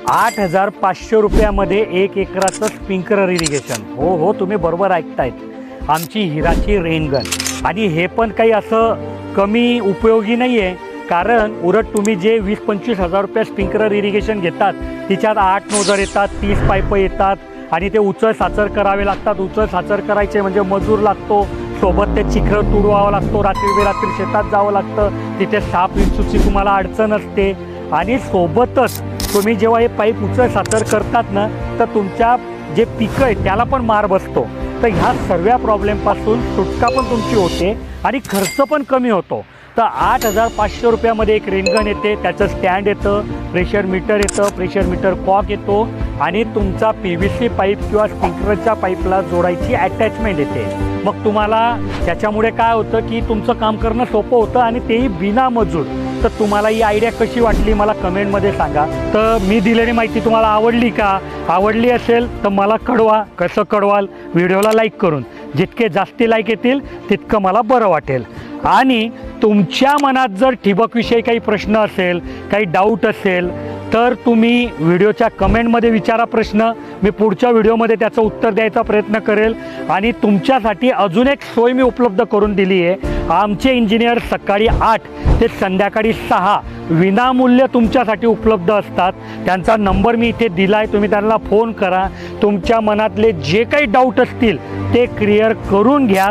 8,500 रुपयामध्ये 1 एकराचं sprinkler irrigation. हो, तुम्ही बरोबर ऐकतायत. आमची हिराची रेनगन. आणि हे पण काही असं कमी उपयोगी नाही आहे, कारण उलट तुम्ही जे 20-25 हजार रुपये स्प्रिंकलर इरिगेशन घेतात तिच्यात 8 नोजर येतात, 30 पाईप येतात आणि ते उचल साचर करावे लागतात. उचल साचर करायचे म्हणजे मजूर लागतो, सोबत ते चिखल तुडवावं लागतो, रात्री बेरात्री शेतात जावं लागतं, तिथे साप विंचूची तुम्हाला अडचण असते. आणि सोबतच तुम्ही जेव्हा हे पाईप उचल साचर करतात ना, तर तुमच्या जे पिकं आहे त्याला पण मार बसतो. तर ह्या सर्व प्रॉब्लेमपासून सुटका पण तुमची होते आणि खर्च पण कमी होतो. तर 8,500 रुपयामध्ये एक रेनगन येते, त्याचं स्टँड येतं, प्रेशर मीटर येतं, प्रेशर मीटर कॉक येतो आणि तुमचा PVC पाईप किंवा स्प्रिंकलरच्या पाईपला जोडायची अटॅचमेंट येते. मग तुम्हाला त्याच्यामुळे काय होतं की तुमचं काम करणं सोपं होतं आणि तेही बिना मजूर. तर तुम्हाला ही आयडिया कशी वाटली मला कमेंटमध्ये सांगा. तर मी दिलेली माहिती तुम्हाला आवडली का? आवडली असेल तर मला कळवा. कसं कळवाल? व्हिडिओला लाईक करून. जितके जास्ती लाईक येतील तितकं मला बरं वाटेल. आणि तुमच्या मनात जर ठिबकविषयी काही प्रश्न असेल, काही डाऊट असेल तर तुम्ही व्हिडिओच्या कमेंटमध्ये विचारा प्रश्न. मी पुढच्या व्हिडिओमध्ये त्याचं उत्तर द्यायचा प्रयत्न करेल. आणि तुमच्यासाठी अजून एक सोय मी उपलब्ध करून दिली आहे. आमचे इंजिनियर सकाळी 8 ते संध्याकाळी 6 विनामूल्य तुमच्यासाठी उपलब्ध असतात. त्यांचा नंबर मी इथे दिला आहे. तुम्ही त्यांना फोन करा. तुमच्या मनातले जे काही डाऊट असतील ते क्लिअर करून घ्या.